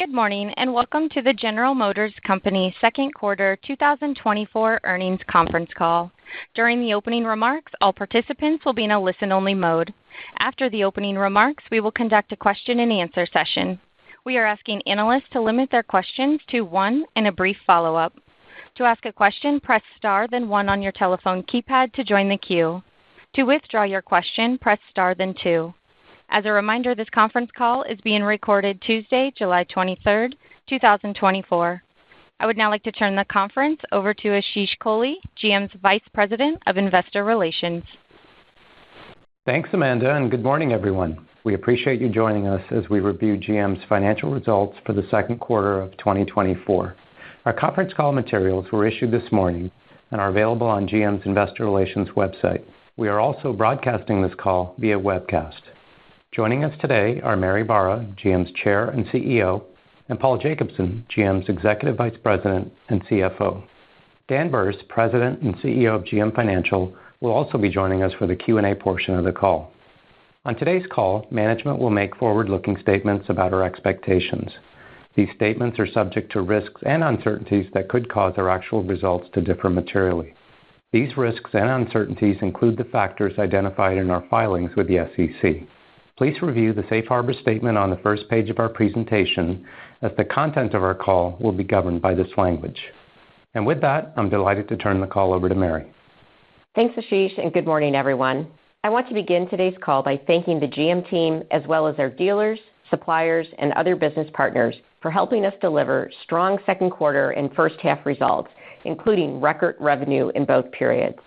Good morning, and welcome to the General Motors Company second quarter 2024 earnings conference call. During the opening remarks, all participants will be in a listen-only mode. After the opening remarks, we will conduct a question-and-answer session. We are asking analysts to limit their questions to one and a brief follow-up. To ask a question, press star, then one on your telephone keypad to join the queue. To withdraw your question, press star, then two. As a reminder, this conference call is being recorded Tuesday, July 23rd, 2024. I would now like to turn the conference over to Ashish Kohli, GM's Vice President of Investor Relations. Thanks, Amanda, and good morning, everyone. We appreciate you joining us as we review GM's financial results for the second quarter of 2024. Our conference call materials were issued this morning and are available on GM's Investor Relations website. We are also broadcasting this call via webcast. Joining us today are Mary Barra, GM's Chair and CEO, and Paul Jacobson, GM's Executive Vice President and CFO. Dan Berce, President and CEO of GM Financial, will also be joining us for the Q&A portion of the call. On today's call, management will make forward-looking statements about our expectations. These statements are subject to risks and uncertainties that could cause our actual results to differ materially. These risks and uncertainties include the factors identified in our filings with the SEC. Please review the safe harbor statement on the first page of our presentation, as the content of our call will be governed by this language. And with that, I'm delighted to turn the call over to Mary. Thanks, Ashish, and good morning, everyone. I want to begin today's call by thanking the GM team, as well as our dealers, suppliers, and other business partners for helping us deliver strong second quarter and first half results, including record revenue in both periods.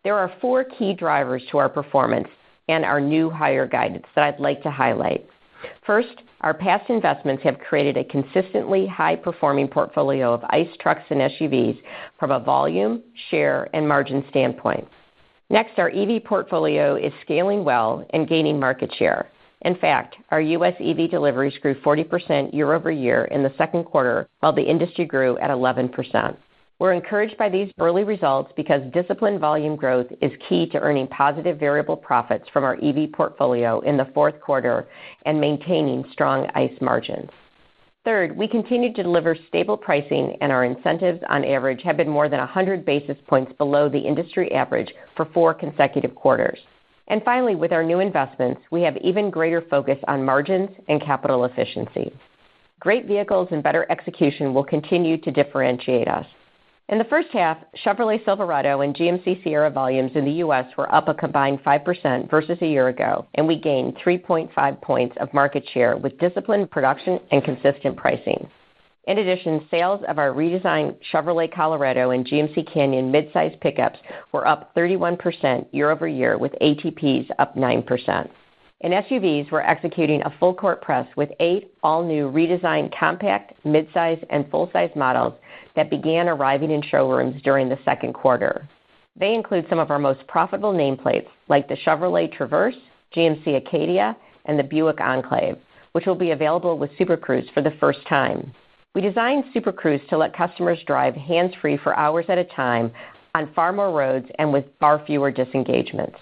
There are four key drivers to our performance and our new higher guidance that I'd like to highlight. First, our past investments have created a consistently high-performing portfolio of ICE trucks and SUVs from a volume, share, and margin standpoint. Next, our EV portfolio is scaling well and gaining market share. In fact, our U.S. EV deliveries grew 40% year-over-year in the second quarter, while the industry grew at 11%. We're encouraged by these early results because disciplined volume growth is key to earning positive variable profits from our EV portfolio in the fourth quarter and maintaining strong ICE margins. Third, we continue to deliver stable pricing, and our incentives on average have been more than 100 basis points below the industry average for 4 consecutive quarters. And finally, with our new investments, we have even greater focus on margins and capital efficiency. Great vehicles and better execution will continue to differentiate us. In the first half, Chevrolet Silverado and GMC Sierra volumes in the U.S. were up a combined 5% versus a year ago, and we gained 3.5 points of market share with disciplined production and consistent pricing. In addition, sales of our redesigned Chevrolet Colorado and GMC Canyon midsize pickups were up 31% year-over-year, with ATPs up 9%. In SUVs, we're executing a full-court press with 8 all-new redesigned compact, midsize, and full-size models that began arriving in showrooms during the second quarter. They include some of our most profitable nameplates, like the Chevrolet Traverse, GMC Acadia, and the Buick Enclave, which will be available with Super Cruise for the first time. We designed Super Cruise to let customers drive hands-free for hours at a time on far more roads and with far fewer disengagements.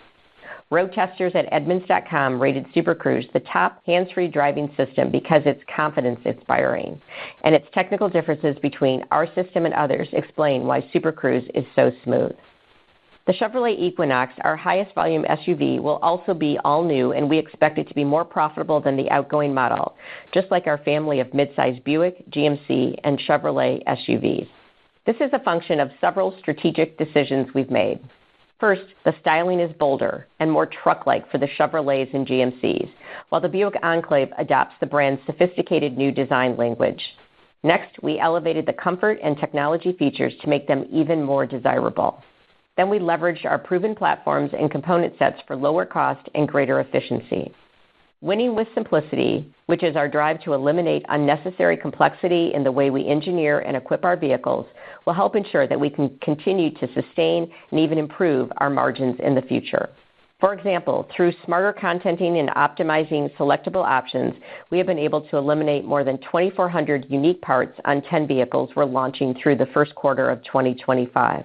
Road testers at Edmunds.com rated Super Cruise the top hands-free driving system because it's confidence-inspiring, and its technical differences between our system and others explain why Super Cruise is so smooth. The Chevrolet Equinox, our highest volume SUV, will also be all new, and we expect it to be more profitable than the outgoing model, just like our family of midsize Buick, GMC, and Chevrolet SUVs. This is a function of several strategic decisions we've made. First, the styling is bolder and more truck-like for the Chevrolets and GMCs, while the Buick Enclave adopts the brand's sophisticated new design language. Next, we elevated the comfort and technology features to make them even more desirable. Then we leveraged our proven platforms and component sets for lower cost and greater efficiency. Winning with simplicity, which is our drive to eliminate unnecessary complexity in the way we engineer and equip our vehicles, will help ensure that we can continue to sustain and even improve our margins in the future. For example, through smarter contenting and optimizing selectable options, we have been able to eliminate more than 2,400 unique parts on 10 vehicles we're launching through the first quarter of 2025.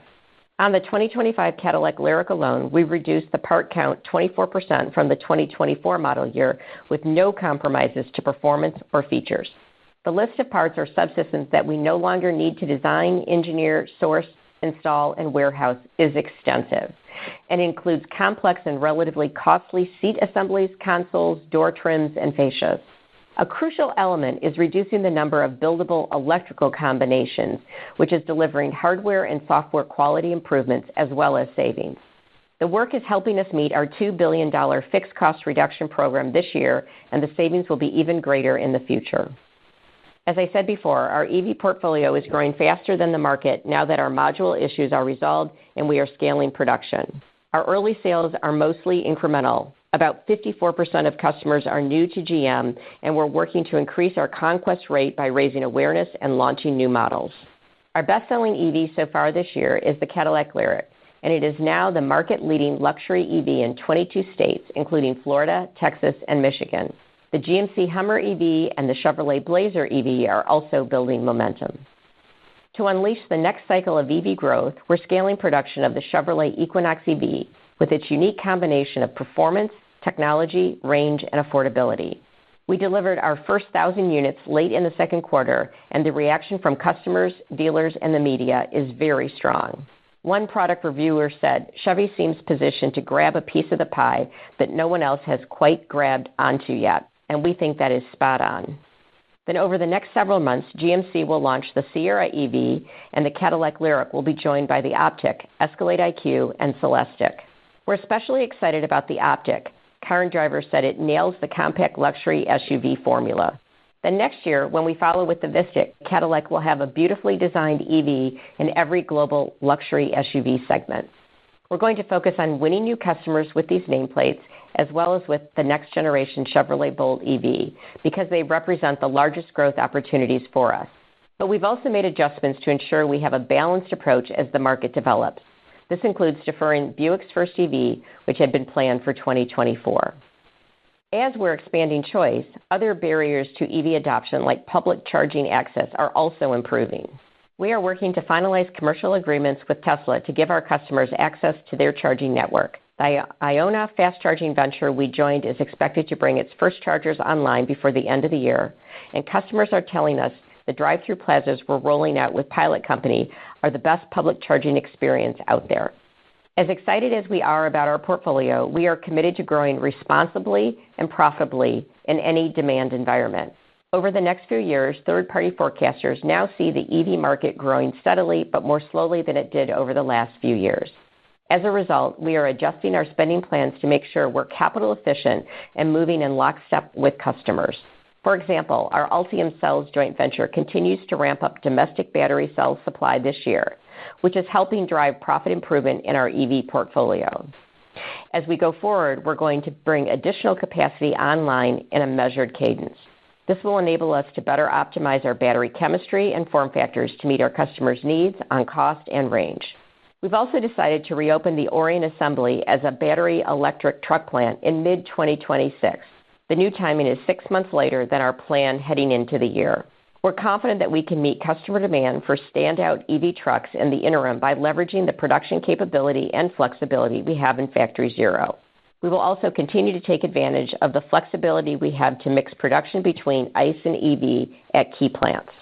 On the 2025 Cadillac Lyriq alone, we've reduced the part count 24% from the 2024 model year with no compromises to performance or features. The list of parts or subsystems that we no longer need to design, engineer, source, install, and warehouse is extensive and includes complex and relatively costly seat assemblies, consoles, door trims, and fascias. A crucial element is reducing the number of buildable electrical combinations, which is delivering hardware and software quality improvements as well as savings. The work is helping us meet our $2 billion fixed cost reduction program this year, and the savings will be even greater in the future. As I said before, our EV portfolio is growing faster than the market now that our module issues are resolved and we are scaling production. Our early sales are mostly incremental. About 54% of customers are new to GM, and we're working to increase our conquest rate by raising awareness and launching new models. Our best-selling EV so far this year is the Cadillac Lyriq, and it is now the market-leading luxury EV in 22 states, including Florida, Texas, and Michigan. The GMC Hummer EV and the Chevrolet Blazer EV are also building momentum. To unleash the next cycle of EV growth, we're scaling production of the Chevrolet Equinox EV with its unique combination of performance, technology, range, and affordability. We delivered our first 1,000 units late in the second quarter, and the reaction from customers, dealers, and the media is very strong. One product reviewer said, "Chevy seems positioned to grab a piece of the pie that no one else has quite grabbed onto yet," and we think that is spot on. Then over the next several months, GMC will launch the Sierra EV, and the Cadillac Lyriq will be joined by the Optiq, Escalade IQ, and Celestiq. We're especially excited about the Optiq. Car and Driver said it nails the compact luxury SUV formula. Then next year, when we follow with the Vistiq, Cadillac will have a beautifully designed EV in every global luxury SUV segment. We're going to focus on winning new customers with these nameplates, as well as with the next generation Chevrolet Bolt EV, because they represent the largest growth opportunities for us. But we've also made adjustments to ensure we have a balanced approach as the market develops. This includes deferring Buick's first EV, which had been planned for 2024. As we're expanding choice, other barriers to EV adoption, like public charging access, are also improving. We are working to finalize commercial agreements with Tesla to give our customers access to their charging network. The Iona fast charging venture we joined is expected to bring its first chargers online before the end of the year, and customers are telling us the drive-through plazas we're rolling out with Pilot Company are the best public charging experience out there. As excited as we are about our portfolio, we are committed to growing responsibly and profitably in any demand environment. Over the next few years, third-party forecasters now see the EV market growing steadily but more slowly than it did over the last few years. As a result, we are adjusting our spending plans to make sure we're capital efficient and moving in lockstep with customers. For example, our Ultium Cells joint venture continues to ramp up domestic battery cell supply this year, which is helping drive profit improvement in our EV portfolio. As we go forward, we're going to bring additional capacity online in a measured cadence. This will enable us to better optimize our battery chemistry and form factors to meet our customers' needs on cost and range. We've also decided to reopen the Orion Assembly as a battery electric truck plant in mid-2026. The new timing is 6 months later than our plan heading into the year. We're confident that we can meet customer demand for standout EV trucks in the interim by leveraging the production capability and flexibility we have in Factory Zero. We will also continue to take advantage of the flexibility we have to mix production between ICE and EV at key plants.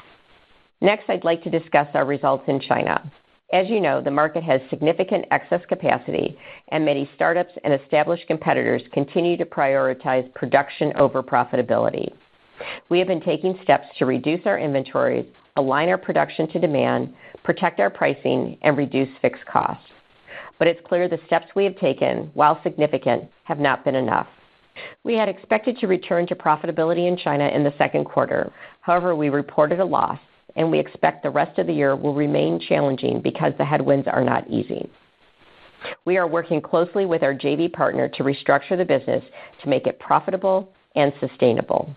Next, I'd like to discuss our results in China. As you know, the market has significant excess capacity, and many startups and established competitors continue to prioritize production over profitability. We have been taking steps to reduce our inventories, align our production to demand, protect our pricing, and reduce fixed costs. But it's clear the steps we have taken, while significant, have not been enough. We had expected to return to profitability in China in the second quarter. However, we reported a loss, and we expect the rest of the year will remain challenging because the headwinds are not easy. We are working closely with our JV partner to restructure the business to make it profitable and sustainable.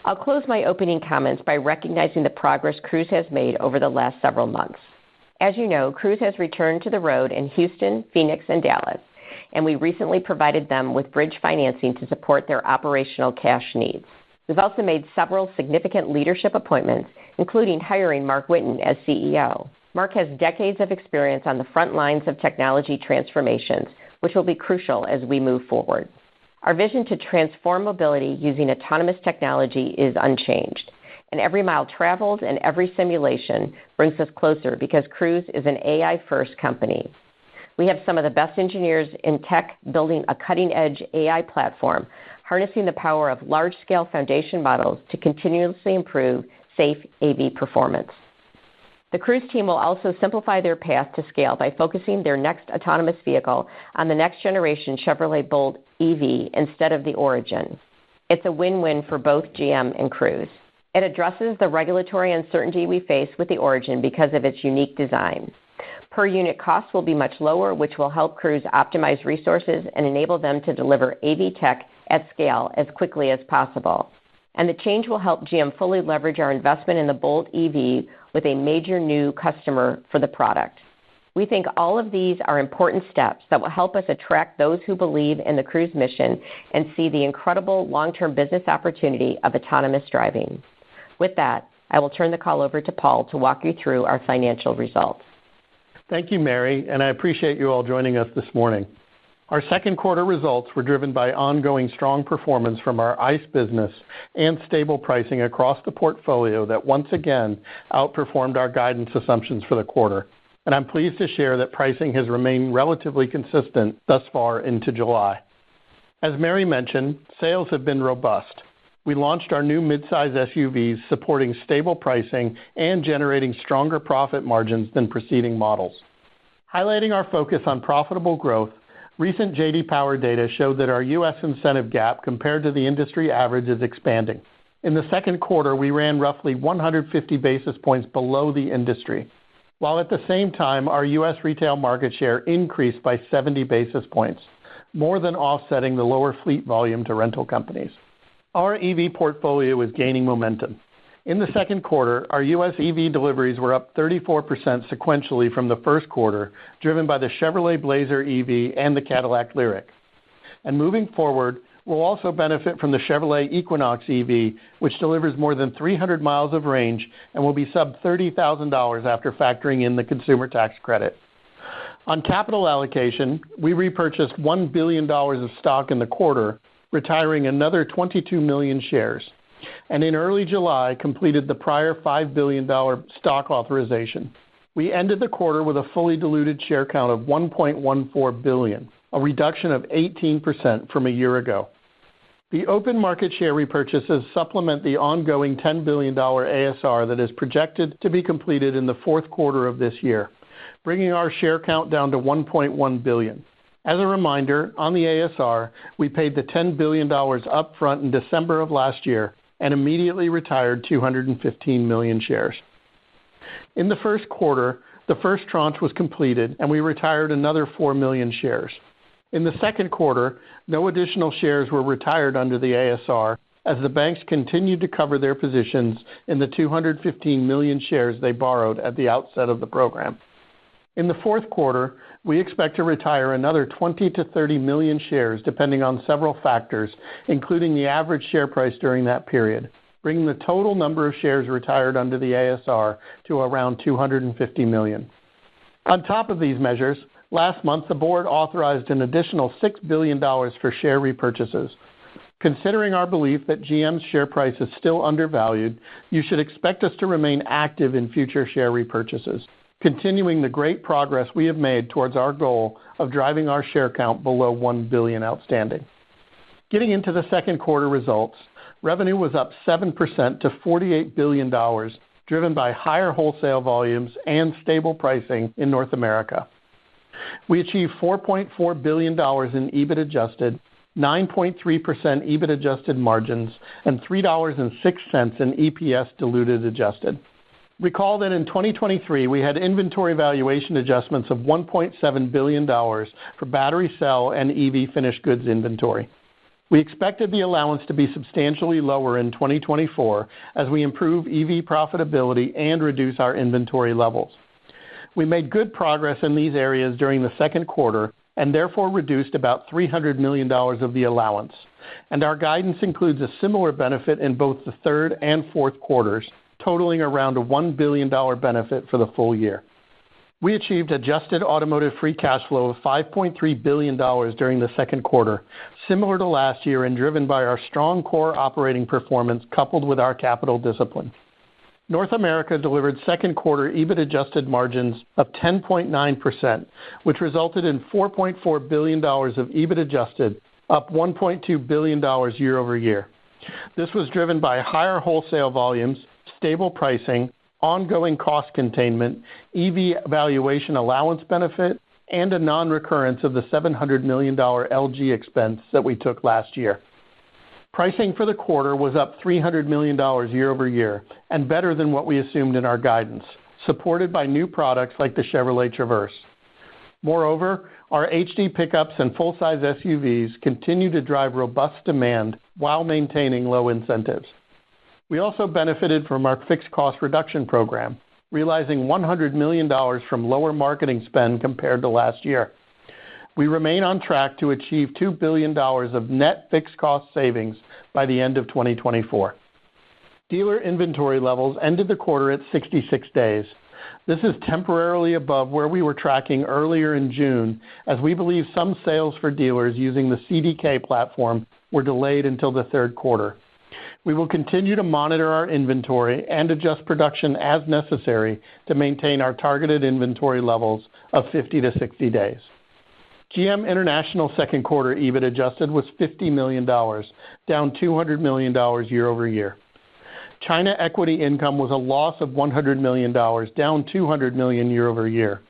I'll close my opening comments by recognizing the progress Cruise has made over the last several months. As you know, Cruise has returned to the road in Houston, Phoenix, and Dallas, and we recently provided them with bridge financing to support their operational cash needs. We've also made several significant leadership appointments, including hiring Mark Whitten as CEO. Mark has decades of experience on the front lines of technology transformations, which will be crucial as we move forward. Our vision to transform mobility using autonomous technology is unchanged, and every mile traveled and every simulation brings us closer because Cruise is an AI-first company. We have some of the best engineers in tech building a cutting-edge AI platform, harnessing the power of large-scale foundation models to continuously improve safe AV performance. The Cruise team will also simplify their path to scale by focusing their next autonomous vehicle on the next-generation Chevrolet Bolt EV instead of the Origin. It's a win-win for both GM and Cruise. It addresses the regulatory uncertainty we face with the Origin because of its unique design. Per-unit costs will be much lower, which will help Cruise optimize resources and enable them to deliver AV tech at scale as quickly as possible. And the change will help GM fully leverage our investment in the Bolt EV with a major new customer for the product. We think all of these are important steps that will help us attract those who believe in the Cruise mission and see the incredible long-term business opportunity of autonomous driving. With that, I will turn the call over to Paul to walk you through our financial results. Thank you, Mary, and I appreciate you all joining us this morning. Our second quarter results were driven by ongoing strong performance from our ICE business and stable pricing across the portfolio that once again outperformed our guidance assumptions for the quarter. And I'm pleased to share that pricing has remained relatively consistent thus far into July. As Mary mentioned, sales have been robust. We launched our new midsize SUVs supporting stable pricing and generating stronger profit margins than preceding models. Highlighting our focus on profitable growth, recent J.D. Power data showed that our U.S. incentive gap compared to the industry average is expanding. In the second quarter, we ran roughly 150 basis points below the industry, while at the same time our U.S. retail market share increased by 70 basis points, more than offsetting the lower fleet volume to rental companies. Our EV portfolio is gaining momentum. In the second quarter, our U.S. EV deliveries were up 34% sequentially from the first quarter, driven by the Chevrolet Blazer EV and the Cadillac Lyriq. And moving forward, we'll also benefit from the Chevrolet Equinox EV, which delivers more than 300 miles of range and will be sub $30,000 after factoring in the consumer tax credit. On capital allocation, we repurchased $1 billion of stock in the quarter, retiring another 22 million shares, and in early July completed the prior $5 billion stock authorization. We ended the quarter with a fully diluted share count of 1.14 billion, a reduction of 18% from a year ago. The open market share repurchases supplement the ongoing $10 billion ASR that is projected to be completed in the fourth quarter of this year, bringing our share count down to 1.1 billion. As a reminder, on the ASR, we paid the $10 billion upfront in December of last year and immediately retired 215 million shares. In the first quarter, the first tranche was completed, and we retired another 4 million shares. In the second quarter, no additional shares were retired under the ASR as the banks continued to cover their positions in the 215 million shares they borrowed at the outset of the program. In the fourth quarter, we expect to retire another 20 to 30 million shares depending on several factors, including the average share price during that period, bringing the total number of shares retired under the ASR to around 250 million. On top of these measures, last month the board authorized an additional $6 billion for share repurchases. Considering our belief that GM's share price is still undervalued, you should expect us to remain active in future share repurchases, continuing the great progress we have made towards our goal of driving our share count below 1 billion outstanding. Getting into the second quarter results, revenue was up 7% to $48 billion, driven by higher wholesale volumes and stable pricing in North America. We achieved $4.4 billion in EBIT adjusted, 9.3% EBIT adjusted margins, and $3.06 in EPS diluted adjusted. Recall that in 2023, we had inventory valuation adjustments of $1.7 billion for battery cell and EV finished goods inventory. We expected the allowance to be substantially lower in 2024 as we improve EV profitability and reduce our inventory levels. We made good progress in these areas during the second quarter and therefore reduced about $300 million of the allowance, and our guidance includes a similar benefit in both the third and fourth quarters, totaling around a $1 billion benefit for the full year. We achieved adjusted automotive free cash flow of $5.3 billion during the second quarter, similar to last year and driven by our strong core operating performance coupled with our capital discipline. North America delivered second quarter EBIT adjusted margins of 10.9%, which resulted in $4.4 billion of EBIT adjusted, up $1.2 billion year over year. This was driven by higher wholesale volumes, stable pricing, ongoing cost containment, EV valuation allowance benefit, and a non-recurrence of the $700 million LG expense that we took last year. Pricing for the quarter was up $300 million year over year and better than what we assumed in our guidance, supported by new products like the Chevrolet Traverse. Moreover, our HD pickups and full-size SUVs continue to drive robust demand while maintaining low incentives. We also benefited from our fixed cost reduction program, realizing $100 million from lower marketing spend compared to last year. We remain on track to achieve $2 billion of net fixed cost savings by the end of 2024. Dealer inventory levels ended the quarter at 66 days. This is temporarily above where we were tracking earlier in June, as we believe some sales for dealers using the CDK platform were delayed until the third quarter. We will continue to monitor our inventory and adjust production as necessary to maintain our targeted inventory levels of 50 to 60 days. GM International second quarter EBIT adjusted was $50 million, down $200 million year over year. China equity income was a loss of $100 million, down $200 million year over year.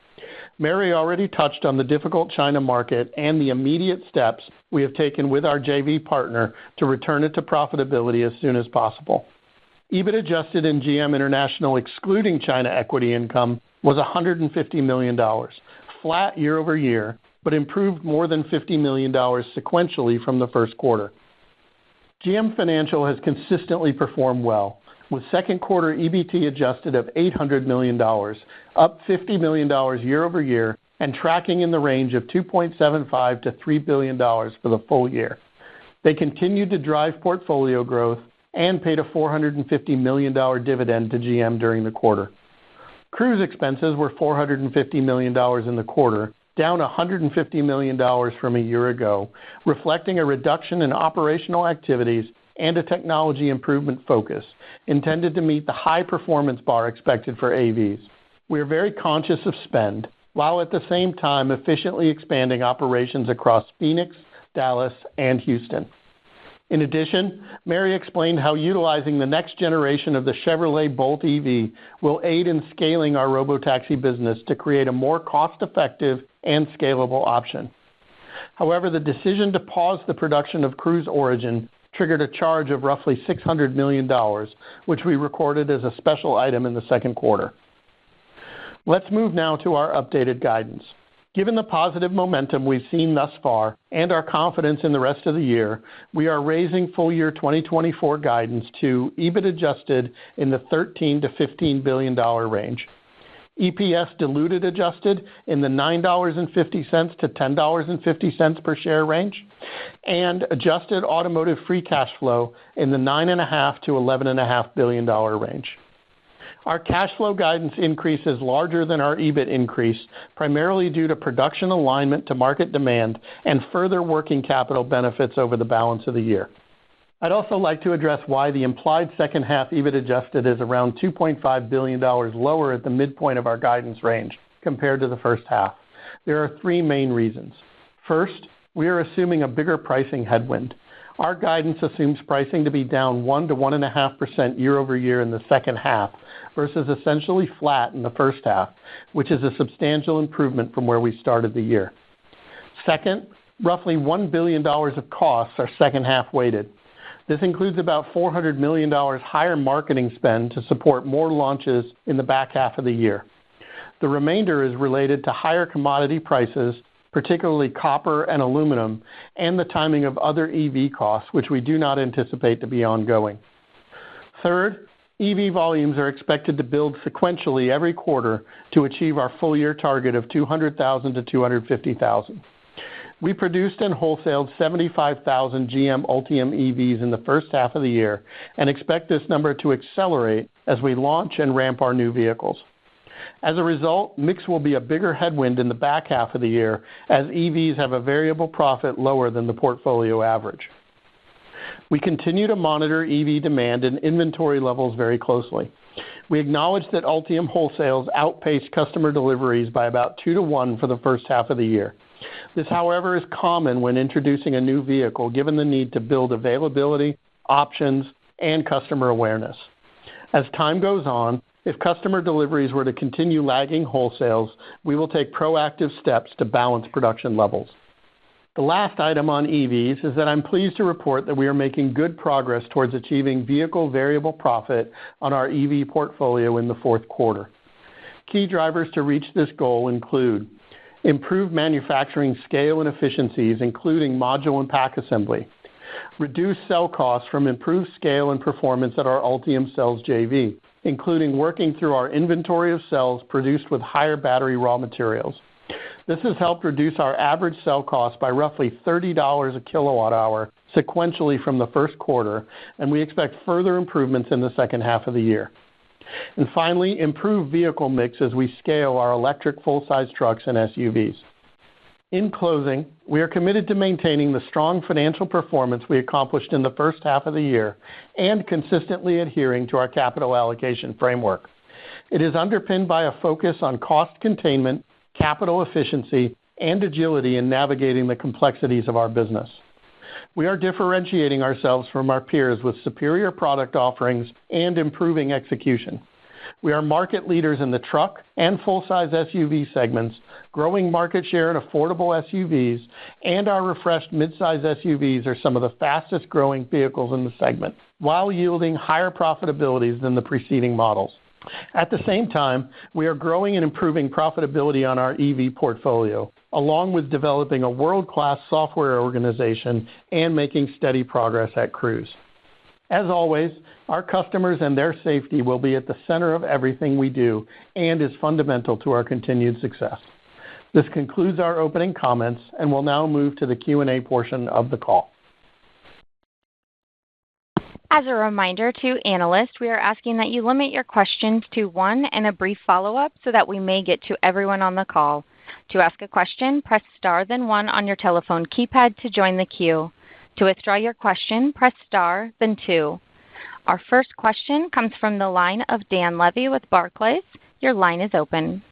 Mary already touched on the difficult China market and the immediate steps we have taken with our JV partner to return it to profitability as soon as possible. EBIT adjusted in GM International excluding China equity income was $150 million, flat year over year, but improved more than $50 million sequentially from the first quarter. GM Financial has consistently performed well, with second quarter EBT adjusted of $800 million, up $50 million year over year, and tracking in the range of $2.75 to $3 billion for the full year. They continued to drive portfolio growth and paid a $450 million dividend to GM during the quarter. Cruise expenses were $450 million in the quarter, down $150 million from a year ago, reflecting a reduction in operational activities and a technology improvement focus intended to meet the high performance bar expected for AVs. We are very conscious of spend, while at the same time efficiently expanding operations across Phoenix, Dallas, and Houston. In addition, Mary explained how utilizing the next generation of the Chevrolet Bolt EV will aid in scaling our robotaxi business to create a more cost-effective and scalable option. However, the decision to pause the production of Cruise Origin triggered a charge of roughly $600 million, which we recorded as a special item in the second quarter. Let's move now to our updated guidance. Given the positive momentum we've seen thus far and our confidence in the rest of the year, we are raising full year 2024 guidance to EBIT adjusted in the $13 to $15 billion range, EPS diluted adjusted in the $9.50 to $10.50 per share range, and adjusted automotive free cash flow in the $9.5 to $11.5 billion range. Our cash flow guidance increase is larger than our EBIT increase, primarily due to production alignment to market demand and further working capital benefits over the balance of the year. I'd also like to address why the implied second half EBIT adjusted is around $2.5 billion lower at the midpoint of our guidance range compared to the first half. There are three main reasons. First, we are assuming a bigger pricing headwind. Our guidance assumes pricing to be down 1 to 1.5% year over year in the second half versus essentially flat in the first half, which is a substantial improvement from where we started the year. Second, roughly $1 billion of costs are second half weighted. This includes about $400 million higher marketing spend to support more launches in the back half of the year. The remainder is related to higher commodity prices, particularly copper and aluminum, and the timing of other EV costs, which we do not anticipate to be ongoing. Third, EV volumes are expected to build sequentially every quarter to achieve our full year target of 200,000 to 250,000. We produced and wholesaled 75,000 GM Ultium EVs in the first half of the year and expect this number to accelerate as we launch and ramp our new vehicles. As a result, mix will be a bigger headwind in the back half of the year as EVs have a variable profit lower than the portfolio average. We continue to monitor EV demand and inventory levels very closely. We acknowledge that Ultium wholesales outpaced customer deliveries by about 2-to-1 for the first half of the year. This, however, is common when introducing a new vehicle, given the need to build availability, options, and customer awareness. As time goes on, if customer deliveries were to continue lagging wholesales, we will take proactive steps to balance production levels. The last item on EVs is that I'm pleased to report that we are making good progress towards achieving vehicle variable profit on our EV portfolio in the fourth quarter. Key drivers to reach this goal include improved manufacturing scale and efficiencies, including module and pack assembly, reduced cell costs from improved scale and performance at our Ultium Cells JV, including working through our inventory of cells produced with higher battery raw materials. This has helped reduce our average cell cost by roughly $30 a kilowatt hour sequentially from the first quarter, and we expect further improvements in the second half of the year. And finally, improved vehicle mix as we scale our electric full-size trucks and SUVs. In closing, we are committed to maintaining the strong financial performance we accomplished in the first half of the year and consistently adhering to our capital allocation framework. It is underpinned by a focus on cost containment, capital efficiency, and agility in navigating the complexities of our business. We are differentiating ourselves from our peers with superior product offerings and improving execution. We are market leaders in the truck and full-size SUV segments, growing market share in affordable SUVs, and our refreshed midsize SUVs are some of the fastest-growing vehicles in the segment, while yielding higher profitabilities than the preceding models. At the same time, we are growing and improving profitability on our EV portfolio, along with developing a world-class software organization and making steady progress at Cruise. As always, our customers and their safety will be at the center of everything we do and is fundamental to our continued success. This concludes our opening comments, and we'll now move to the Q&A portion of the call. As a reminder to analysts, we are asking that you limit your questions to one and a brief follow-up so that we may get to everyone on the call. To ask a question, press star then 1 on your telephone keypad to join the queue. To withdraw your question, press star then 2. Our first question comes from the line of Dan Levy with Barclays. Your line is open.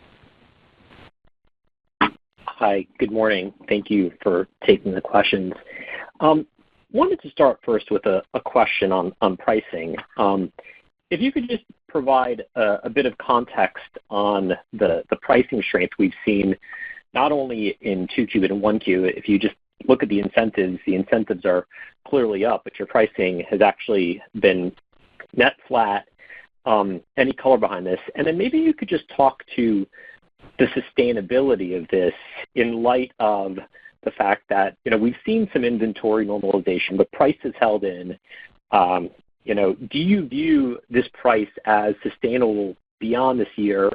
Hi, good morning. Thank you for taking the questions. Wanted to start first with a question on pricing. If you could just provide a bit of context on the pricing strength we've seen, not only in 2Q but in 1Q. If you just look at the incentives are clearly up, but your pricing has actually been net flat. Any color behind this? And then maybe you could just talk to the sustainability of this in light of the fact that, we've seen some inventory normalization, but price is held in. Do you view this price as sustainable beyond this year,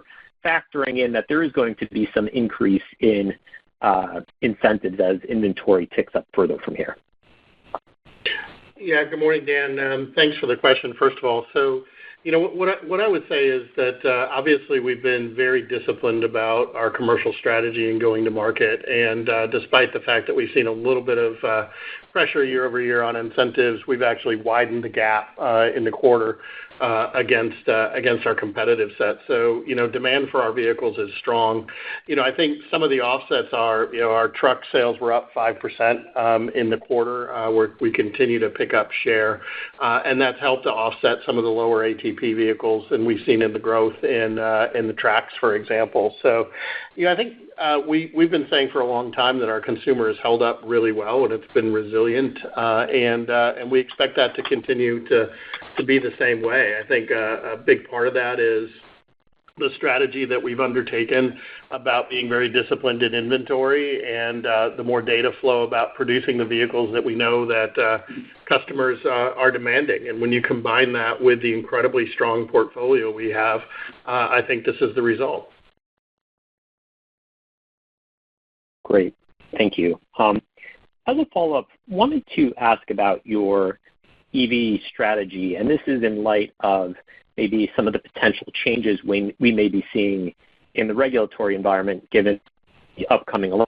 factoring in that there is going to be some increase in incentives as inventory ticks up further from here? Yeah, good morning, Dan. Thanks for the question, first of all. So, what I would say is that obviously we've been very disciplined about our commercial strategy and going to market. And despite the fact that we've seen a little bit of pressure year over year on incentives, we've actually widened the gap in the quarter against our competitive set. So, demand for our vehicles is strong. I think some of the offsets are, our truck sales were up 5% in the quarter, where we continue to pick up share, and that's helped to offset some of the lower ATP vehicles, and we've seen in the growth in the tracks, for example. So, I think we've been saying for a long time that our consumer has held up really well and it's been resilient, and we expect that to continue to be the same way. I think a big part of that is the strategy that we've undertaken about being very disciplined in inventory and the more data flow about producing the vehicles that we know that customers are demanding. And when you combine that with the incredibly strong portfolio we have, I think this is the result. Great. Thank you. As a follow-up, wanted to ask about your EV strategy, and this is in light of maybe some of the potential changes we may be seeing in the regulatory environment given the upcoming election.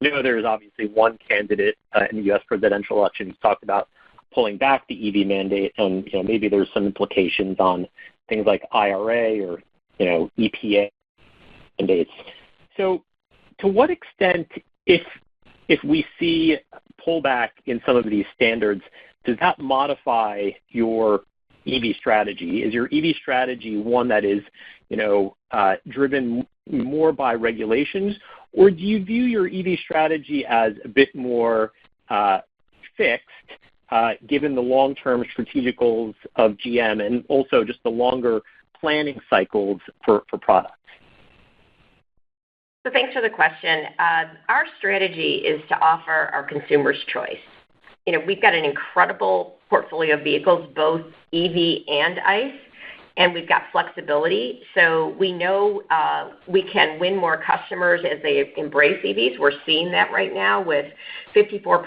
I know there's obviously one candidate in the U.S. presidential election who's talked about pulling back the EV mandate, and maybe there's some implications on things like IRA or EPA mandates. So, to what extent, if we see pullback in some of these standards, does that modify your EV strategy? Is your EV strategy one that is, driven more by regulations, or do you view your EV strategy as a bit more fixed, given the long-term strategic goals of GM and also just the longer planning cycles for products? So thanks for the question. Our strategy is to offer our consumers choice. We've got an incredible portfolio of vehicles, both EV and ICE, and we've got flexibility. So we know we can win more customers as they embrace EVs. We're seeing that right now with 54%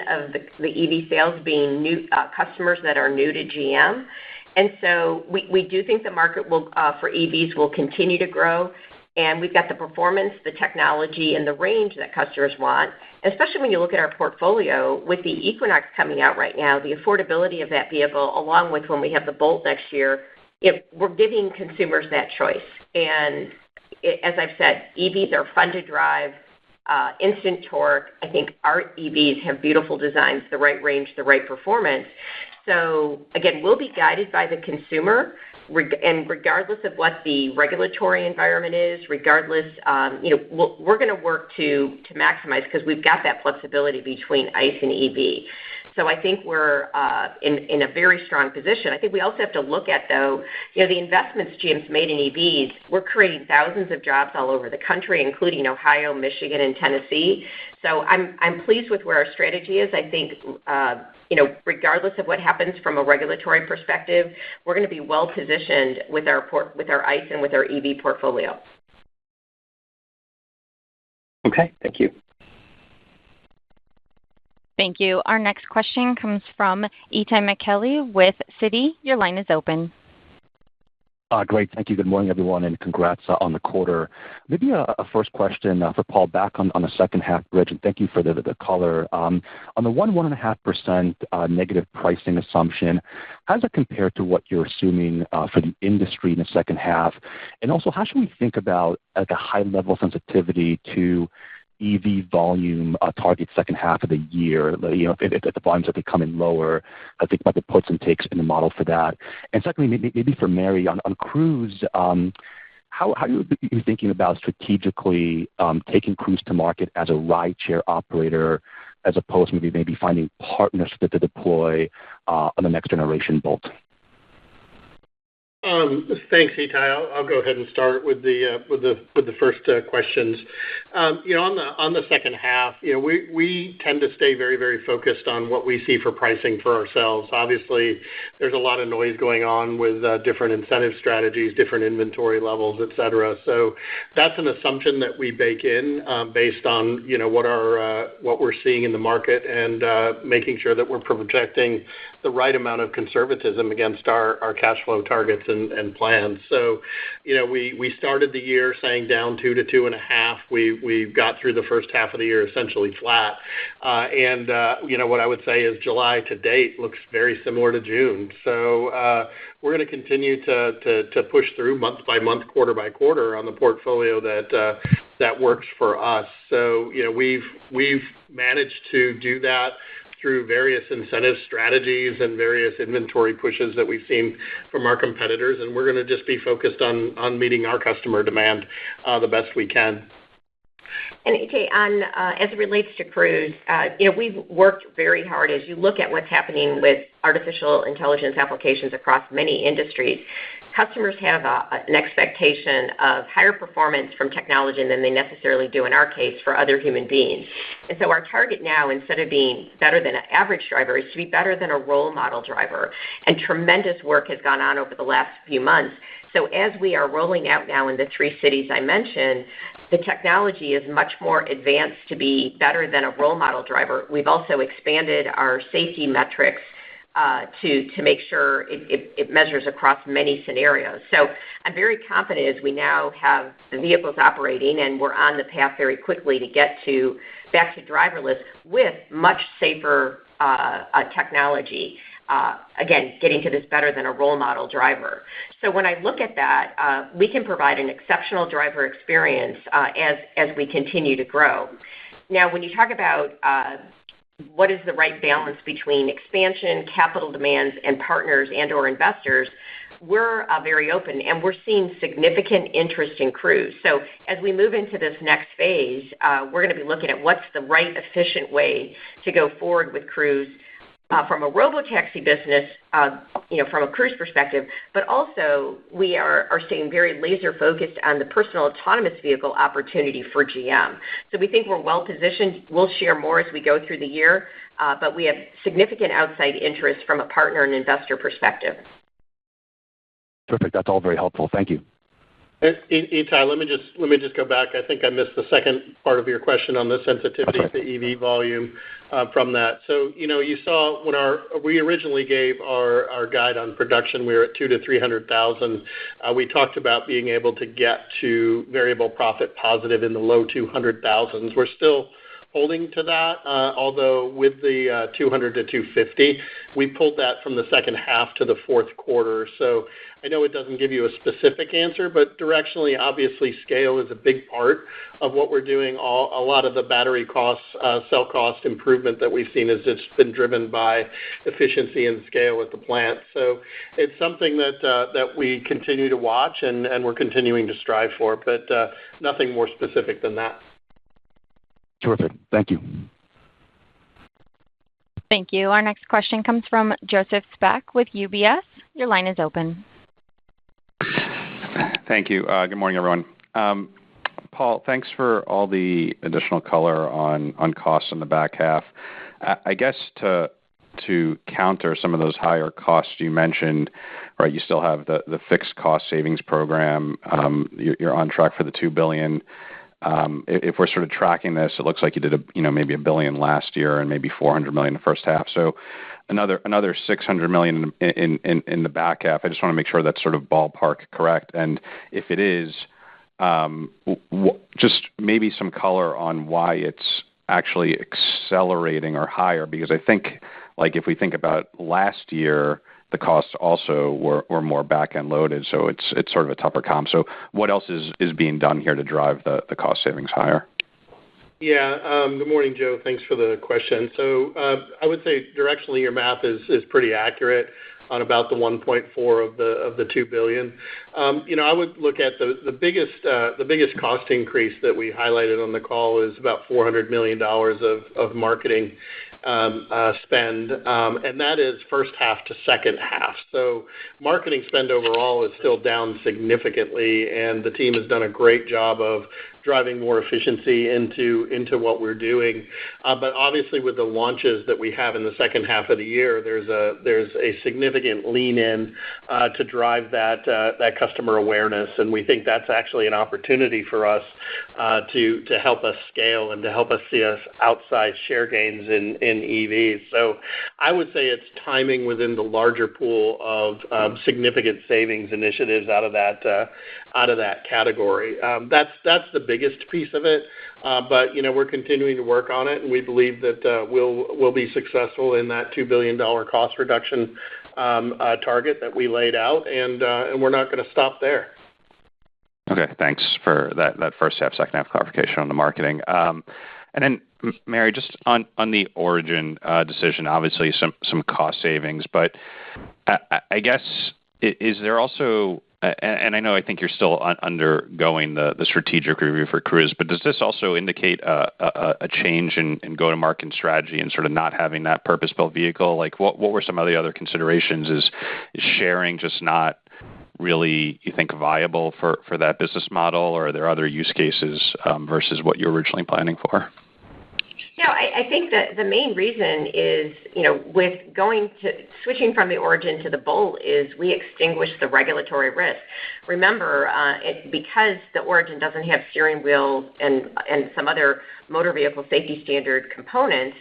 of the EV sales being new customers that are new to GM. And so we do think the market will for EVs will continue to grow. And we've got the performance, the technology, and the range that customers want, especially when you look at our portfolio with the Equinox coming out right now, the affordability of that vehicle, along with when we have the Bolt next year, we're giving consumers that choice. And as I've said, EVs are fun to drive, instant torque. I think our EVs have beautiful designs, the right range, the right performance. So, again, we'll be guided by the consumer, and regardless of what the regulatory environment is, regardless, we're going to work to maximize because we've got that flexibility between ICE and EV. So I think we're in a very strong position. I think we also have to look at, though, the investments GM's made in EVs. We're creating thousands of jobs all over the country, including Ohio, Michigan, and Tennessee. So I'm pleased with where our strategy is. I think, regardless of what happens from a regulatory perspective, we're going to be well positioned with our ICE and with our EV portfolio. Okay, thank you. Thank you. Our next question comes from Itay Michaeli with Citi. Your line is open. Great. Thank you. Good morning, everyone, and congrats on the quarter. Maybe a first question for Paul back on the second half bridge, and thank you for the color. On the 1.5% negative pricing assumption, how does that compare to what you're assuming for the industry in the second half? And also, how should we think about a high-level sensitivity to EV volume target second half of the year? If the volumes are coming lower, I think about the puts and takes in the model for that. And secondly, maybe for Mary on Cruise, how are you thinking about strategically taking Cruise to market as a rideshare operator, as opposed to maybe finding partners to deploy on the next generation Bolt? Thanks, Itay. I'll go ahead and start with the first questions. On the second half, we tend to stay very, very focused on what we see for pricing for ourselves. Obviously, there's a lot of noise going on with different incentive strategies, different inventory levels, et cetera. So that's an assumption that we bake in based on what we're seeing in the market and making sure that we're projecting the right amount of conservatism against our cash flow targets and plans. So, we started the year saying down 2 to 2.5. We got through the first half of the year essentially flat. What I would say is July to date looks very similar to June. So we're going to continue to push through month by month, quarter by quarter on the portfolio that works for us. So, we've managed to do that through various incentive strategies and various inventory pushes that we've seen from our competitors, and we're going to just be focused on meeting our customer demand the best we can. And Itay, as it relates to Cruise, we've worked very hard. As you look at what's happening with artificial intelligence applications across many industries, customers have an expectation of higher performance from technology than they necessarily do in our case for other human beings. And so our target now, instead of being better than an average driver, is to be better than a role model driver. And tremendous work has gone on over the last few months. So as we are rolling out now in the 3 cities I mentioned, the technology is much more advanced to be better than a role model driver. We've also expanded our safety metrics to make sure it measures across many scenarios. So I'm very confident as we now have the vehicles operating, and we're on the path very quickly to get back to driverless with much safer technology. Again, getting to this better than a role model driver. So when I look at that, we can provide an exceptional driver experience as we continue to grow. Now, when you talk about what is the right balance between expansion, capital demands, and partners and or investors, we're very open, and we're seeing significant interest in Cruise. So as we move into this next phase, we're going to be looking at what's the right efficient way to go forward with Cruise from a robotaxi business, from a Cruise perspective, but also we are staying very laser focused on the personal autonomous vehicle opportunity for GM. So we think we're well positioned. We'll share more as we go through the year, but we have significant outside interest from a partner and investor perspective. Perfect. That's all very helpful. Thank you. Itai, let me just go back. I think I missed the second part of your question on the sensitivity to EV volume from that. So, you saw when we originally gave our guide on production, we were at 200,000 to 300,000. We talked about being able to get to variable profit positive in the low 200,000s. We're still holding to that, although with the 200 to 250, we pulled that from the second half to the fourth quarter. So I know it doesn't give you a specific answer, but directionally, obviously, scale is a big part of what we're doing. A lot of the battery costs, cell cost improvement that we've seen has just been driven by efficiency and scale at the plant. So it's something that we continue to watch and we're continuing to strive for, but nothing more specific than that. Terrific. Thank you. Thank you. Our next question comes from Joseph Spak with UBS. Your line is open. Thank you. Good morning, everyone. Paul, thanks for all the additional color on costs in the back half. I guess to counter some of those higher costs you mentioned, right, you still have the fixed cost savings program. You're on track for the $2 billion. If we're sort of tracking this, it looks like you did maybe $1 billion last year and maybe $400 million in the first half. So another $600 million in the back half. I just want to make sure that's sort of ballpark correct. And if it is, just maybe some color on why it's actually accelerating or higher, because I think, like, if we think about last year, the costs also were more back-end loaded, so it's sort of a tougher comp. So what else is being done here to drive the cost savings higher? Yeah. Good morning, Joe. Thanks for the question. So I would say directionally your math is pretty accurate on about the 1.4 of the $2 billion. I would look at the biggest cost increase that we highlighted on the call is about $400 million of marketing spend, and that is first half to second half. So marketing spend overall is still down significantly, and the team has done a great job of driving more efficiency into what we're doing. But obviously with the launches that we have in the second half of the year, there's a significant lean in to drive that customer awareness, and we think that's actually an opportunity for us to help us scale and to help us see us outside share gains in EVs. So I would say it's timing within the larger pool of significant savings initiatives out of that category. That's the biggest piece of it, but we're continuing to work on it, and we believe that we'll be successful in that $2 billion cost reduction target that we laid out, and we're not going to stop there. Okay, thanks for that first half, second half clarification on the marketing. And then, Mary, just on the Origin decision, obviously some cost savings, but I guess is there also, and I think you're still undergoing the strategic review for Cruise, but does this also indicate a change in go-to-market strategy and sort of not having that purpose-built vehicle? Like, what were some of the other considerations? Is sharing just not really, you think, viable for that business model, or are there other use cases versus what you were originally planning for? No, I think that the main reason is, with switching from the Origin to the Bolt is we extinguish the regulatory risk. Remember, because the Origin doesn't have steering wheel and some other motor vehicle safety standard components,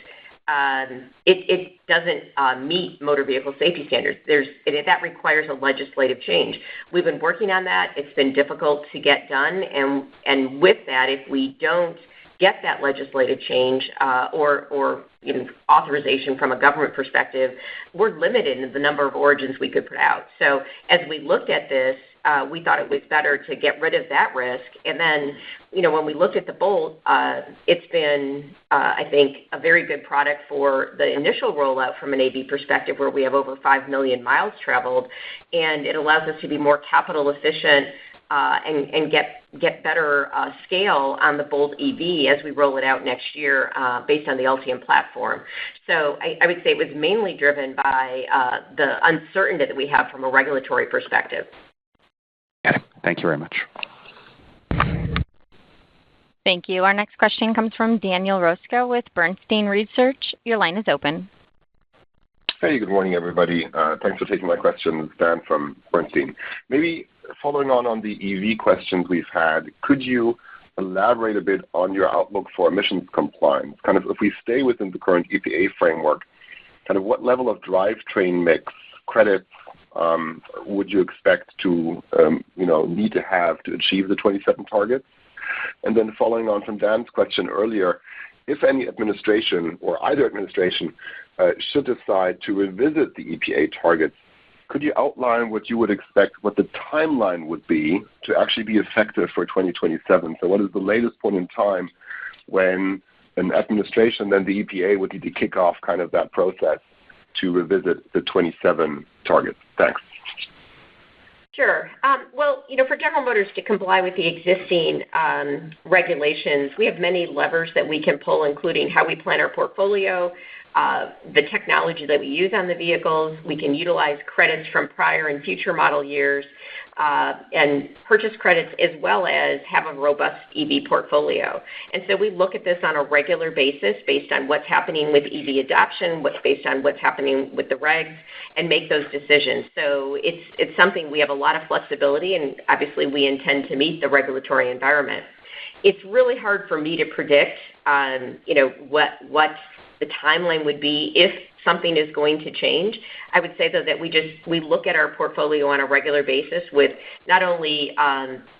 it doesn't meet motor vehicle safety standards. That requires a legislative change. We've been working on that. It's been difficult to get done, and with that, if we don't get that legislative change or authorization from a government perspective, we're limited in the number of origins we could put out. So as we looked at this, we thought it was better to get rid of that risk. And then, when we looked at the Bolt, it's been, I think, a very good product for the initial rollout from an AV perspective, where we have over 5 million miles traveled, and it allows us to be more capital efficient and get better scale on the Bolt EV as we roll it out next year based on the Ultium platform. So I would say it was mainly driven by the uncertainty that we have from a regulatory perspective. Got it. Thank you very much. Thank you. Our next question comes from Daniel Roscoe with Bernstein Research. Your line is open. Hey, good morning, everybody. Thanks for taking my questions. Dan from Bernstein. Maybe following on the EV questions we've had, could you elaborate a bit on your outlook for emissions compliance? Kind of if we stay within the current EPA framework, kind of what level of drivetrain mix credits would you expect to need to have to achieve the 27 targets? And then following on from Dan's question earlier, if any administration or either administration should decide to revisit the EPA targets, could you outline what you would expect, what the timeline would be to actually be effective for 2027? So what is the latest point in time when an administration, then the EPA, would need to kick off kind of that process to revisit the 27 targets? Thanks. Sure. Well, for General Motors to comply with the existing regulations, we have many levers that we can pull, including how we plan our portfolio, the technology that we use on the vehicles. We can utilize credits from prior and future model years and purchase credits, as well as have a robust EV portfolio. And so we look at this on a regular basis based on what's happening with EV adoption, based on what's happening with the regs, and make those decisions. So it's something we have a lot of flexibility, and obviously we intend to meet the regulatory environment. It's really hard for me to predict, what the timeline would be if something is going to change. I would say, though, that we look at our portfolio on a regular basis with not only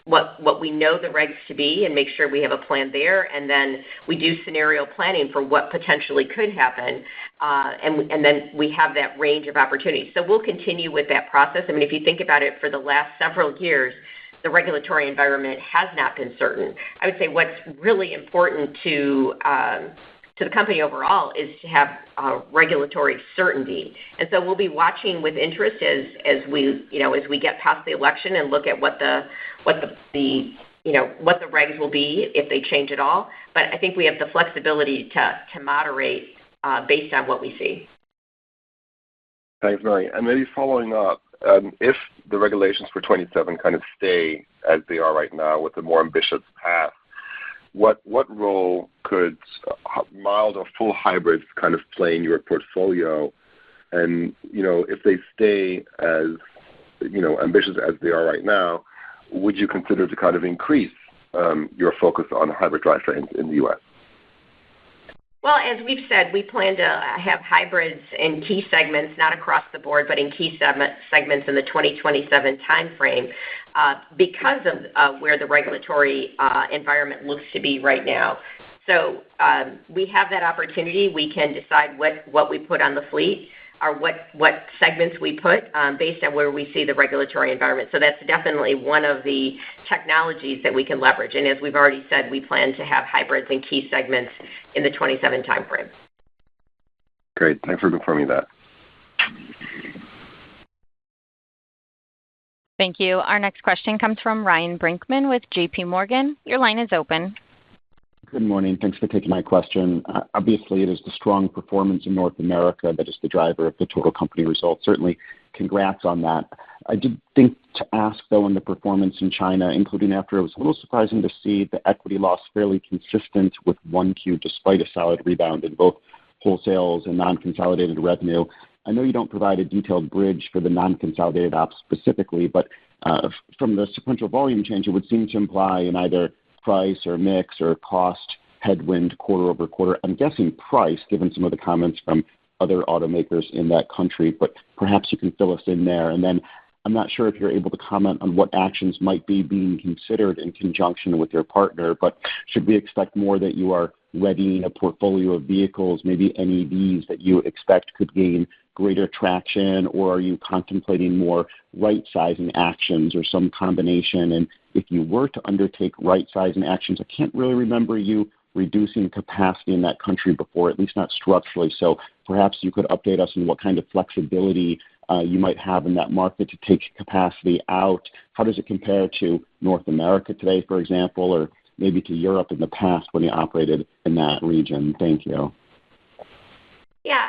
what we know the regs to be and make sure we have a plan there, and then we do scenario planning for what potentially could happen, and then we have that range of opportunities. So we'll continue with that process. I mean, if you think about it, for the last several years, the regulatory environment has not been certain. I would say what's really important to the company overall is to have regulatory certainty. And so we'll be watching with interest as we get past the election and look at what the regs will be if they change at all. But I think we have the flexibility to moderate based on what we see. Thanks, Mary. And maybe following up, if the regulations for 27 kind of stay as they are right now with a more ambitious path, what role could mild or full hybrids kind of play in your portfolio? And, if they stay as, ambitious as they are right now, would you consider to kind of increase your focus on hybrid drivetrains in the U.S.? Well, as we've said, we plan to have hybrids in key segments, not across the board, but in key segments in the 2027 timeframe because of where the regulatory environment looks to be right now. So we have that opportunity. We can decide what we put on the fleet or what segments we put based on where we see the regulatory environment. So that's definitely one of the technologies that we can leverage. And as we've already said, we plan to have hybrids in key segments in the 27 timeframe. Great. Thanks for confirming that. Thank you. Our next question comes from Ryan Brinkman with J.P. Morgan. Your line is open. Good morning. Thanks for taking my question. Obviously, it is the strong performance in North America that is the driver of the total company results. Certainly, congrats on that. I did think to ask, though, on the performance in China, including after it was a little surprising to see the equity loss fairly consistent with 1Q, despite a solid rebound in both wholesales and non-consolidated revenue. I know you don't provide a detailed bridge for the non-consolidated ops specifically, but from the sequential volume change, it would seem to imply in either price or mix or cost headwind quarter-over-quarter. I'm guessing price, given some of the comments from other automakers in that country, but perhaps you can fill us in there. And then I'm not sure if you're able to comment on what actions might be being considered in conjunction with your partner, but should we expect more that you are readying a portfolio of vehicles, maybe NEVs that you expect could gain greater traction, or are you contemplating more right-sizing actions or some combination? And if you were to undertake right-sizing actions, I can't really remember you reducing capacity in that country before, at least not structurally. So perhaps you could update us on what kind of flexibility you might have in that market to take capacity out. How does it compare to North America today, for example, or maybe to Europe in the past when you operated in that region? Thank you. Yeah,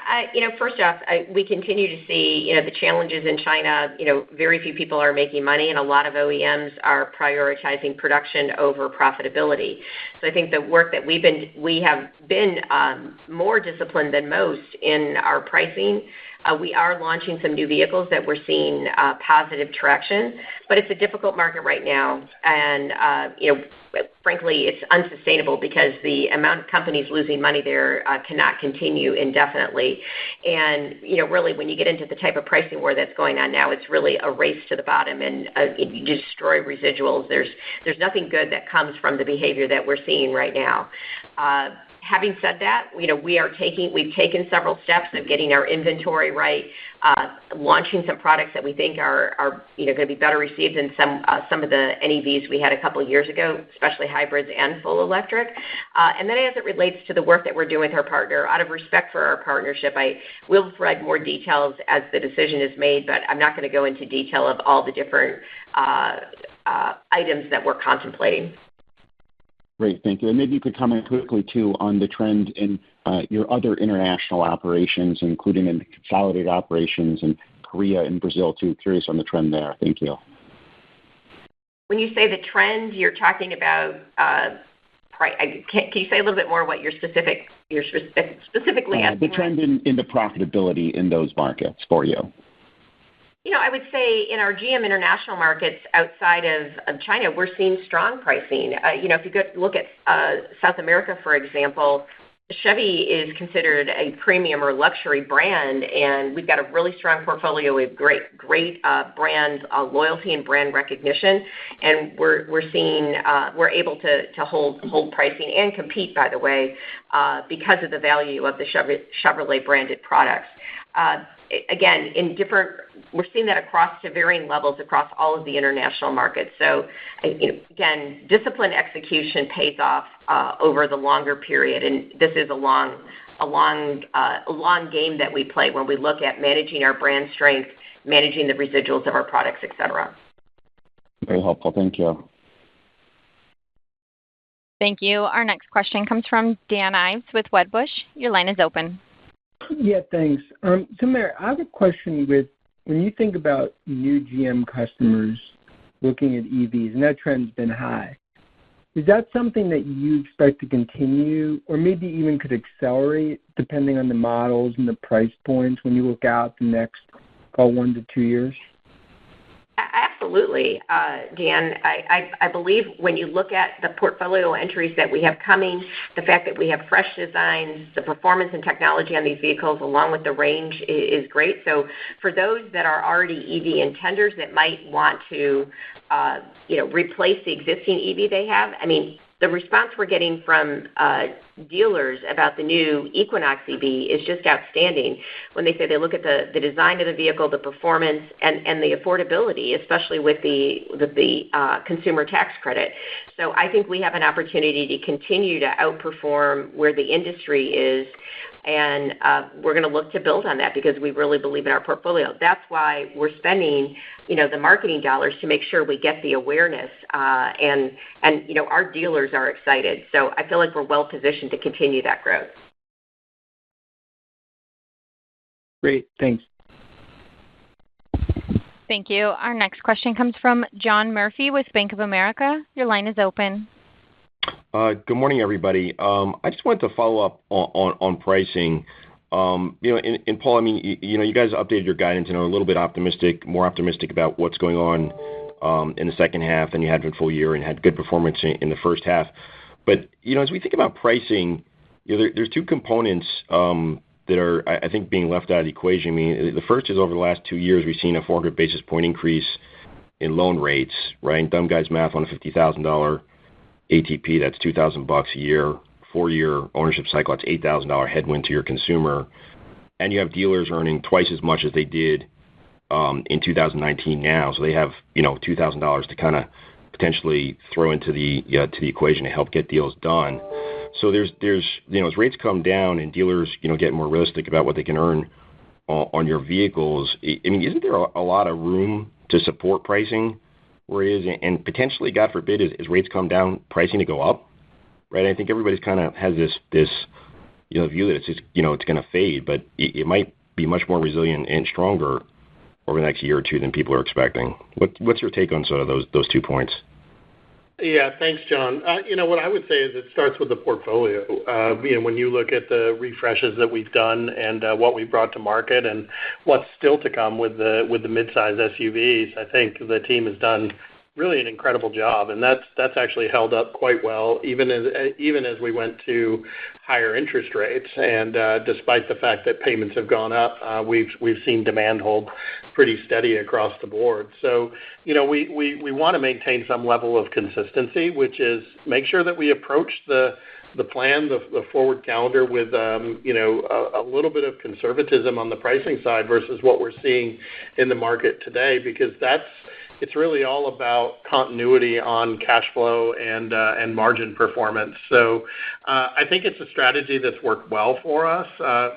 first off, we continue to see, the challenges in China. Very few people are making money, and a lot of OEMs are prioritizing production over profitability. So I think the work that we have been more disciplined than most in our pricing. We are launching some new vehicles that we're seeing positive traction, but it's a difficult market right now, and frankly, it's unsustainable because the amount of companies losing money there cannot continue indefinitely. And really, when you get into the type of pricing war that's going on now, it's really a race to the bottom, and you destroy residuals. There's nothing good that comes from the behavior that we're seeing right now. Having said that, we've taken several steps of getting our inventory right, launching some products that we think are going to be better received than some of the NEVs we had a couple of years ago, especially hybrids and full electric. And then as it relates to the work that we're doing with our partner, out of respect for our partnership, I will provide more details as the decision is made, but I'm not going to go into detail of all the different items that we're contemplating. Great, thank you. And maybe you could comment quickly, too, on the trend in your other international operations, including in the consolidated operations in Korea and Brazil, too. Curious on the trend there. Thank you. When you say the trend, you're talking about can you say a little bit more what you're specifically asking? The trend in the profitability in those markets for you. I would say in our GM international markets outside of China, we're seeing strong pricing. If you look at South America, for example, Chevy is considered a premium or luxury brand, and we've got a really strong portfolio with great brand loyalty and brand recognition, and we're seeing we're able to hold pricing and compete, by the way, because of the value of the Chevrolet branded products. Again, we're seeing that across to varying levels across all of the international markets. So, again, disciplined execution pays off over the longer period, and this is a long game that we play when we look at managing our brand strength, managing the residuals of our products, et cetera. Very helpful. Thank you. Thank you. Our next question comes from Dan Ives with Wedbush. Your line is open. Yeah, thanks. So, Mary, I have a question with when you think about new GM customers looking at EVs, and that trend's been high, is that something that you expect to continue or maybe even could accelerate depending on the models and the price points when you look out the next, 1 to 2 years? Absolutely, Dan. I believe when you look at the portfolio entries that we have coming, the fact that we have fresh designs, the performance and technology on these vehicles along with the range is great. So for those that are already EV intenders that might want to replace the existing EV they have, the response we're getting from dealers about the new Equinox EV is just outstanding. When they say they look at the design of the vehicle, the performance, and the affordability, especially with the consumer tax credit. So I think we have an opportunity to continue to outperform where the industry is, and we're going to look to build on that because we really believe in our portfolio. That's why we're spending the marketing dollars to make sure we get the awareness, and our dealers are excited. So I feel like we're well positioned to continue that growth. Great, thanks. Thank you. Our next question comes from John Murphy with Bank of America. Your line is open. Good morning, everybody. I just wanted to follow up on pricing. And Paul, you guys updated your guidance and are a little bit more optimistic about what's going on in the second half than you had for the full year and had good performance in the first half. But, as we think about pricing, there's two components that are, I think, being left out of the equation. I mean, the first is over the last 2 years, we've seen a 400 basis point increase in loan rates, right? Dumb guy's math on a $50,000 ATP, that's $2,000 a year. 4-year ownership cycle, that's $8,000 headwind to your consumer. And you have dealers earning twice as much as they did in 2019 now. So they have, $2,000 to kind of potentially throw into the equation to help get deals done. So there's as rates come down and dealers, get more realistic about what they can earn on your vehicles, I mean, isn't there a lot of room to support pricing where it is? And potentially, God forbid, as rates come down, pricing to go up, right? I think everybody's kind of has this view that it's just, it's going to fade, but it might be much more resilient and stronger over the next year or two than people are expecting. What's your take on sort of those 2 points? Yeah, thanks, John. What I would say is it starts with the portfolio. When you look at the refreshes that we've done and what we've brought to market and what's still to come with the midsize SUVs, I think the team has done really an incredible job, and that's actually held up quite well, even as we went to higher interest rates. And despite the fact that payments have gone up, we've seen demand hold pretty steady across the board. So, we want to maintain some level of consistency, which is make sure that we approach the plan, the forward calendar with, a little bit of conservatism on the pricing side versus what we're seeing in the market today, because it's really all about continuity on cash flow and margin performance. So I think it's a strategy that's worked well for us.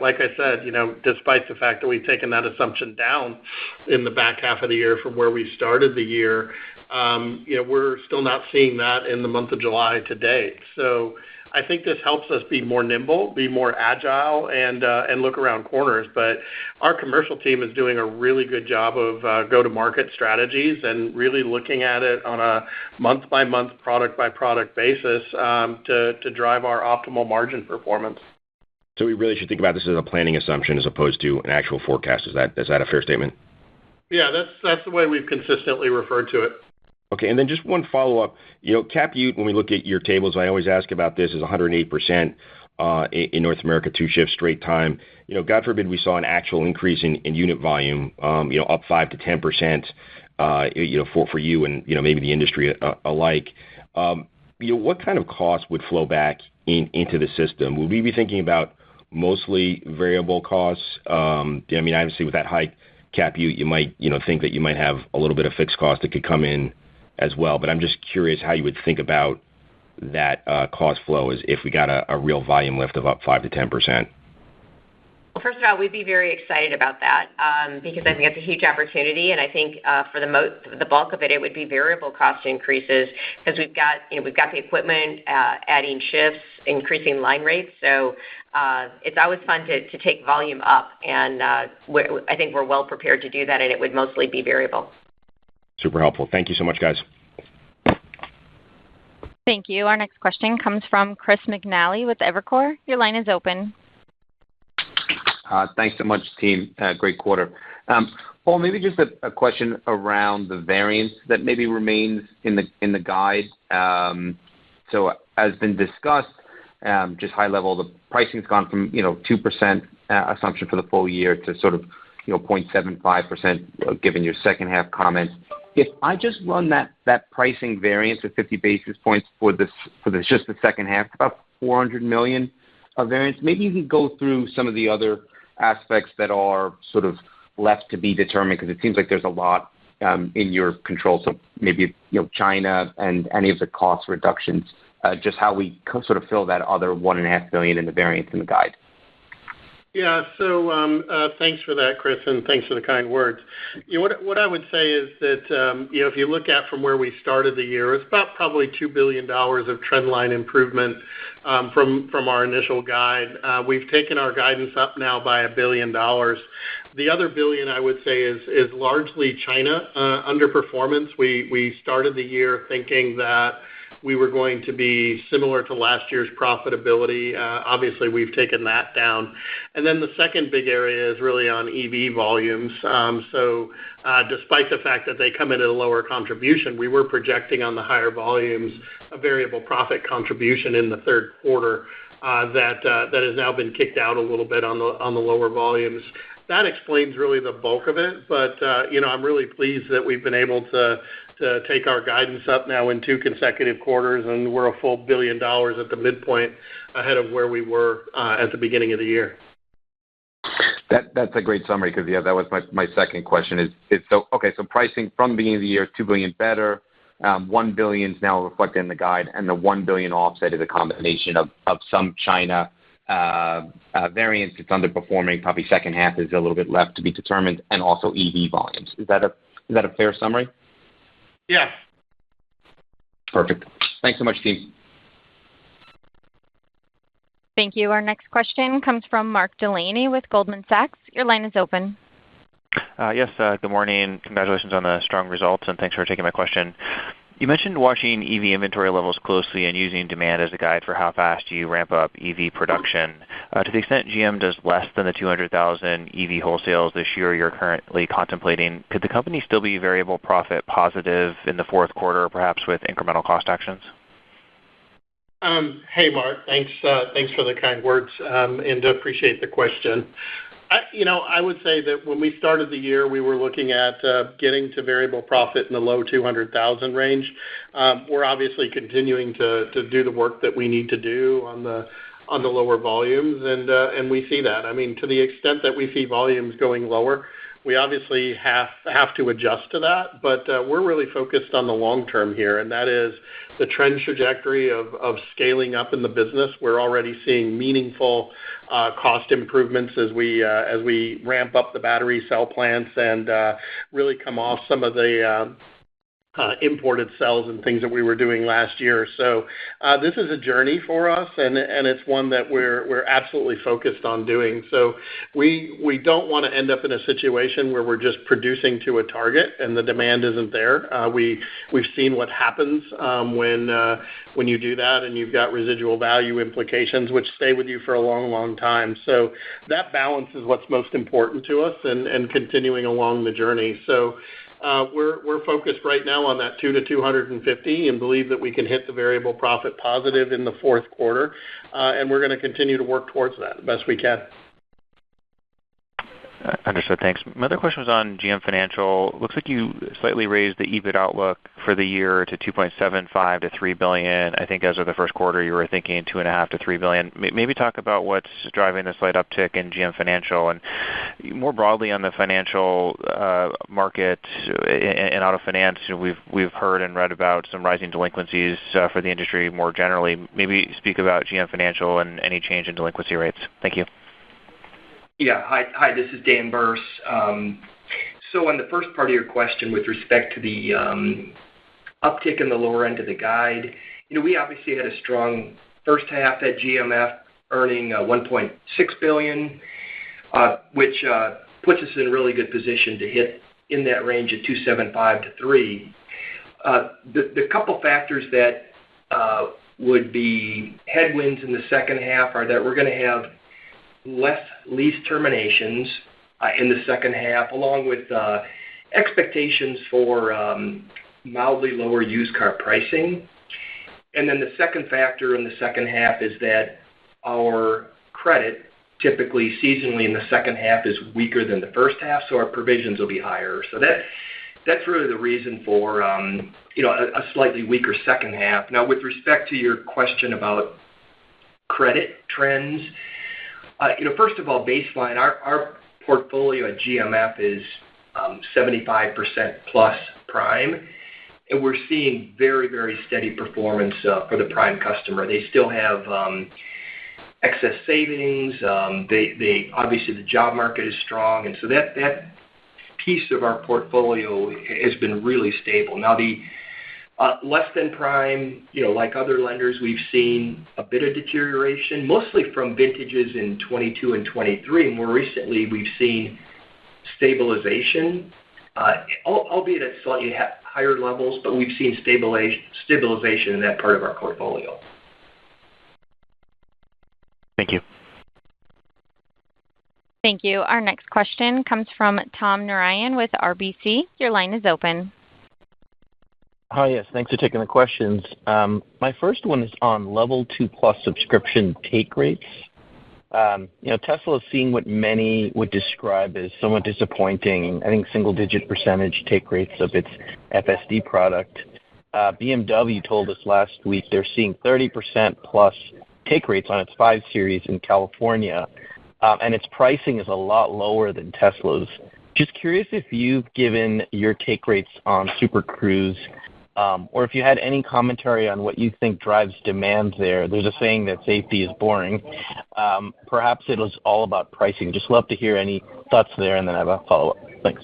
Like I said, despite the fact that we've taken that assumption down in the back half of the year from where we started the year, we're still not seeing that in the month of July to date. So I think this helps us be more nimble, be more agile, and look around corners. But our commercial team is doing a really good job of go-to-market strategies and really looking at it on a month-by-month, product-by-product basis to drive our optimal margin performance. So we really should think about this as a planning assumption as opposed to an actual forecast. Is that a fair statement? Yeah, that's the way we've consistently referred to it. Okay, and then just one follow-up. Cap Ute, when we look at your tables, I always ask about this, is 108% in North America, 2 shifts straight time. God forbid we saw an actual increase in unit volume, up 5 to 10%, for you and, maybe the industry alike. What kind of cost would flow back into the system? Would we be thinking about mostly variable costs? Obviously with that high Cap Ute, you might, think that you might have a little bit of fixed cost that could come in as well. But I'm just curious how you would think about that cost flow as if we got a real volume lift of up 5 to 10%. Well, first of all, we'd be very excited about that because I think it's a huge opportunity, and I think for the bulk of it would be variable cost increases because we've got the equipment, adding shifts, increasing line rates. So it's always fun to take volume up, and I think we're well prepared to do that, and it would mostly be variable. Super helpful. Thank you so much, guys. Thank you. Our next question comes from Chris McNally with Evercore. Your line is open. Thanks so much, team. Great quarter. Paul, maybe just a question around the variance that maybe remains in the guide. So as been discussed, just high level, the pricing's gone from 2% assumption for the full year to sort of 0.75%, given your second half comments. If I just run that pricing variance of 50 basis points for just the second half, about $400 million of variance, maybe you can go through some of the other aspects that are sort of left to be determined, because it seems like there's a lot in your control. So maybe China and any of the cost reductions, just how we sort of fill that other $1.5 billion in the variance in the guide. Yeah, so thanks for that, Chris, and thanks for the kind words. What I would say is that if you look at from where we started the year, it's about probably $2 billion of trend line improvement from our initial guide. We've taken our guidance up now by $1 billion. The other $1 billion, I would say, is largely China underperformance. We started the year thinking that we were going to be similar to last year's profitability. Obviously, we've taken that down. And then the second big area is really on EV volumes. Despite the fact that they come in at a lower contribution, we were projecting on the higher volumes a variable profit contribution in the third quarter that has now been kicked out a little bit on the lower volumes. That explains really the bulk of it, but I'm really pleased that we've been able to take our guidance up now in 2 consecutive quarters, and we're a full $1 billion at the midpoint ahead of where we were at the beginning of the year. That's a great summary because, that was my second question so pricing from the beginning of the year, $2 billion better, $1 billion is now reflected in the guide, and the $1 billion offset is a combination of some China variance that's underperforming, probably second half is a little bit left to be determined, and also EV volumes. Is that a fair summary? Yeah. Perfect. Thanks so much, team. Thank you. Our next question comes from Mark Delaney with Goldman Sachs. Your line is open. Yes, good morning. Congratulations on the strong results, and thanks for taking my question. You mentioned watching EV inventory levels closely and using demand as a guide for how fast you ramp up EV production. To the extent GM does less than the 200,000 EV wholesales this year you're currently contemplating, could the company still be variable profit positive in the fourth quarter, perhaps with incremental cost actions? Hey, Mark. Thanks for the kind words, and appreciate the question. I would say that when we started the year, we were looking at getting to variable profit in the low 200,000 range. We're obviously continuing to do the work that we need to do on the lower volumes, and we see that. I mean, to the extent that we see volumes going lower, we obviously have to adjust to that, but we're really focused on the long term here, and that is the trend trajectory of scaling up in the business. We're already seeing meaningful cost improvements as we ramp up the battery cell plants and really come off some of the imported cells and things that we were doing last year. So this is a journey for us, and it's one that we're absolutely focused on doing. So we don't want to end up in a situation where we're just producing to a target and the demand isn't there. We've seen what happens when you do that, and you've got residual value implications which stay with you for a long, long time. So that balance is what's most important to us and continuing along the journey. So we're focused right now on that 2 to 250 and believe that we can hit the variable profit positive in the fourth quarter, and we're going to continue to work towards that the best we can. Understood. Thanks. My other question was on GM Financial. Looks like you slightly raised the EBIT outlook for the year to $2.75 to $3 billion. I think as of the first quarter, you were thinking $2.5 to $3 billion. Maybe talk about what's driving the slight uptick in GM Financial, and more broadly on the financial market in auto finance. We've heard and read about some rising delinquencies for the industry more generally. Maybe speak about GM Financial and any change in delinquency rates. Thank you. Yeah. Hi, this is Dan Burse. So on the first part of your question with respect to the uptick in the lower end of the guide, we obviously had a strong first half at GMF, earning $1.6 billion, which puts us in a really good position to hit in that range of 275 to 3. The couple factors that would be headwinds in the second half are that we're going to have less lease terminations in the second half, along with expectations for mildly lower used car pricing. And then the second factor in the second half is that our credit, typically seasonally in the second half, is weaker than the first half, so our provisions will be higher. So that's really the reason for a slightly weaker second half. Now, with respect to your question about credit trends, first of all, baseline, our portfolio at GMF is 75% plus prime, and we're seeing very, very steady performance for the prime customer. They still have excess savings. They obviously, the job market is strong, and so that piece of our portfolio has been really stable. Now, the less than prime, like other lenders, we've seen a bit of deterioration, mostly from vintages in 22 and 23. More recently, we've seen stabilization, albeit at slightly higher levels, but we've seen stabilization in that part of our portfolio. Thank you. Thank you. Our next question comes from Tom Narayan with RBC. Your line is open. Hi, yes. Thanks for taking the questions. My first one is on Level 2 Plus subscription take rates. Tesla is seeing what many would describe as somewhat disappointing, I think, single-digit percentage take rates of its FSD product. BMW told us last week they're seeing 30% plus take rates on its 5 Series in California, and its pricing is a lot lower than Tesla's. Just curious if you've given your take rates on Super Cruise, or if you had any commentary on what you think drives demand there. There's a saying that safety is boring. Perhaps it was all about pricing. Just love to hear any thoughts there, and then I have a follow-up. Thanks.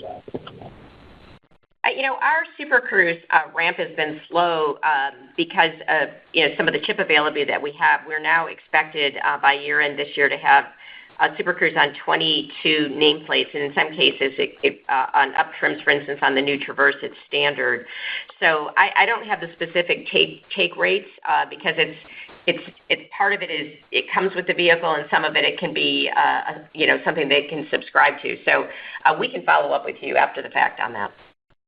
Our Super Cruise ramp has been slow because of some of the chip availability that we have. We're now expected by year-end this year to have Super Cruise on 22 nameplates, and in some cases, on up trims, for instance, on the new Traverse, it's standard. So I don't have the specific take rates because it's part of it is it comes with the vehicle, and some of it can be something they can subscribe to. So we can follow up with you after the fact on that.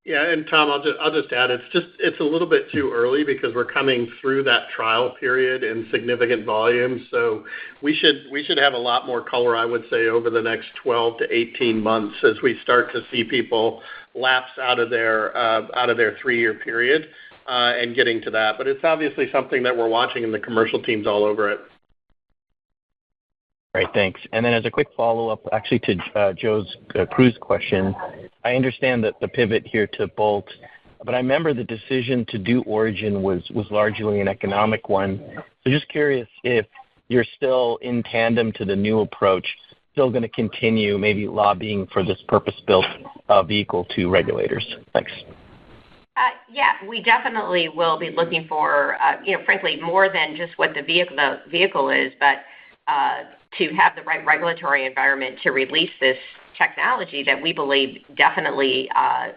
Yeah, and Tom, I'll just add, it's a little bit too early because we're coming through that trial period in significant volume. So we should have a lot more color, I would say, over the next 12 to 18 months as we start to see people lapse out of their 3-year period and getting to that. But it's obviously something that we're watching, and the commercial team's all over it. Great, thanks. And then as a quick follow-up, actually to Joe's Cruise question, I understand that the pivot here to Bolt, but I remember the decision to do Origin was largely an economic one. So just curious if you're still in tandem to the new approach, still going to continue maybe lobbying for this purpose-built vehicle to regulators. Thanks. Yeah, we definitely will be looking for, frankly, more than just what the vehicle is, but to have the right regulatory environment to release this technology that we believe definitely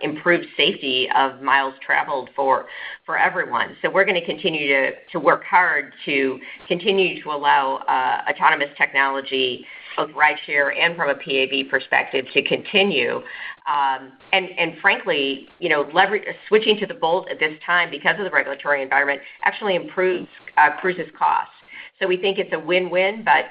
improves safety of miles traveled for everyone. So we're going to continue to work hard to continue to allow autonomous technology, both rideshare and from a PAV perspective, to continue. And frankly, switching to the Bolt at this time because of the regulatory environment actually improves Cruise's costs. So we think it's a win-win, but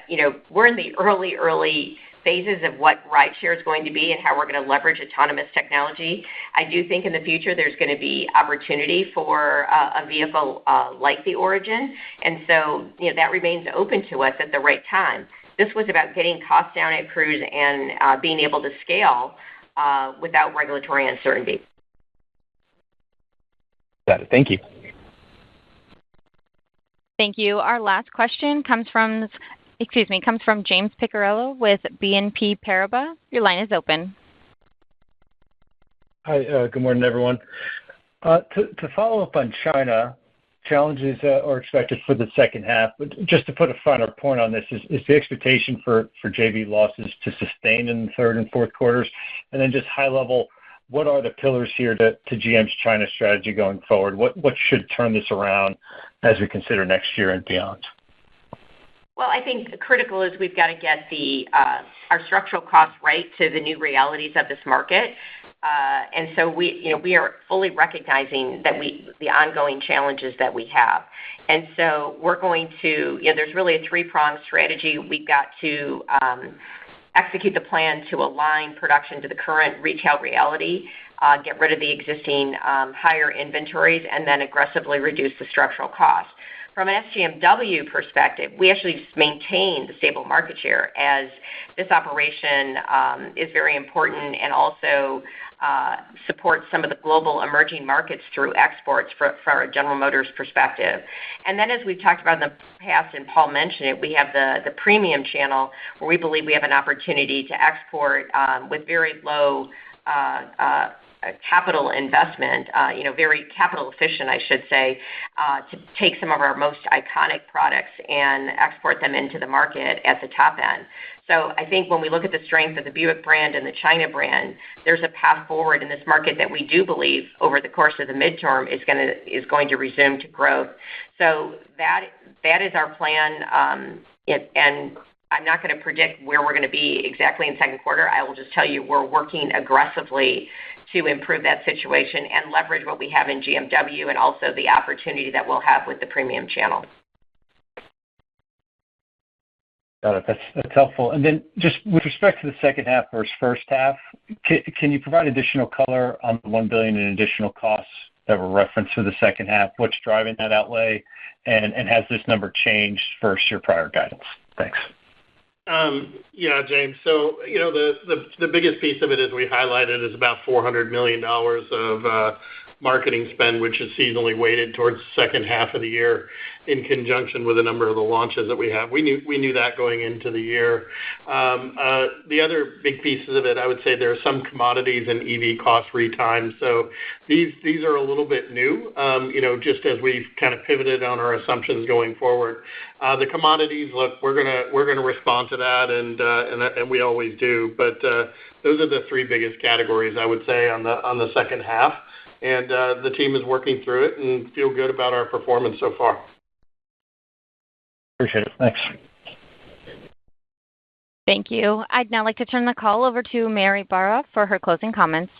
we're in the early phases of what rideshare is going to be and how we're going to leverage autonomous technology. I do think in the future there's going to be opportunity for a vehicle like the Origin, and so that remains open to us at the right time. This was about getting costs down at Cruise and being able to scale without regulatory uncertainty. Got it. Thank you. Thank you. Our last question comes from James Picariello with BNP Paribas. Your line is open. Hi, good morning, everyone. To follow up on China, challenges are expected for the second half. But just to put a finer point on this, is the expectation for JV losses to sustain in the third and fourth quarters? And then just high level, what are the pillars here to GM's China strategy going forward? What should turn this around as we consider next year and beyond? Well, I think critical is we've got to get our structural costs right to the new realities of this market. And so we are fully recognizing that the ongoing challenges that we have. And so we're going to, there's really a 3-pronged strategy. We've got to execute the plan to align production to the current retail reality, get rid of the existing higher inventories, and then aggressively reduce the structural costs. From an SGMW perspective, we actually just maintain the stable market share as this operation is very important and also supports some of the global emerging markets through exports from a General Motors perspective. And then as we've talked about in the past, and Paul mentioned it, we have the premium channel where we believe we have an opportunity to export with very low capital investment, very capital efficient, I should say, to take some of our most iconic products and export them into the market at the top end. So I think when we look at the strength of the Buick brand and the China brand, there's a path forward in this market that we do believe over the course of the midterm is going to resume to growth. So that is our plan, and I'm not going to predict where we're going to be exactly in second quarter. I will just tell you we're working aggressively to improve that situation and leverage what we have in GMW and also the opportunity that we'll have with the premium channel. Got it. That's helpful. And then just with respect to the second half versus first half, can you provide additional color on the $1 billion in additional costs that were referenced for the second half? What's driving that outlay, and has this number changed versus your prior guidance? Thanks. Yeah, James. So, the biggest piece of it, as we highlighted, is about $400 million of marketing spend, which is seasonally weighted towards the second half of the year in conjunction with a number of the launches that we have. We knew that going into the year. The other big pieces of it, I would say there are some commodities and EV cost retimes. So these are a little bit new, just as we've kind of pivoted on our assumptions going forward. The commodities, look, we're gonna respond to that, and we always do. But those are the three biggest categories, I would say, on the second half. And the team is working through it and feel good about our performance so far. Appreciate it. Thanks. Thank you. I'd now like to turn the call over to Mary Barra for her closing comments.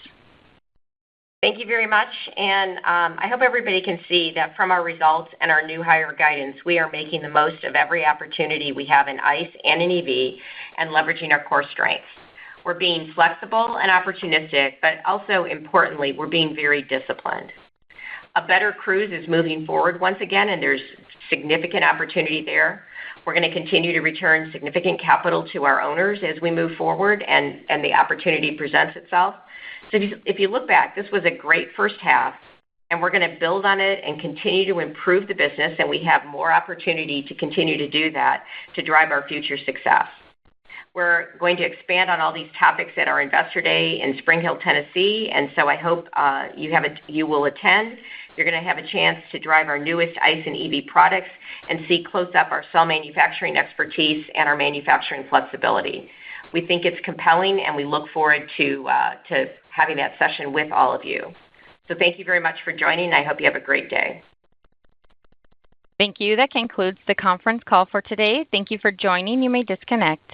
Thank you very much. And I hope everybody can see that from our results and our new hire guidance, we are making the most of every opportunity we have in ICE and in EV and leveraging our core strengths. We're being flexible and opportunistic, but also importantly, we're being very disciplined. A better Cruise is moving forward once again, and there's significant opportunity there. We're going to continue to return significant capital to our owners as we move forward and the opportunity presents itself. So if you look back, this was a great first half, and we're going to build on it and continue to improve the business, and we have more opportunity to continue to do that to drive our future success. We're going to expand on all these topics at our Investor Day in Spring Hill, Tennessee, and so I hope you will attend. You're going to have a chance to drive our newest ICE and EV products and see close up our cell manufacturing expertise and our manufacturing flexibility. We think it's compelling, and we look forward to having that session with all of you. So thank you very much for joining. I hope you have a great day. Thank you. That concludes the conference call for today. Thank you for joining. You may disconnect.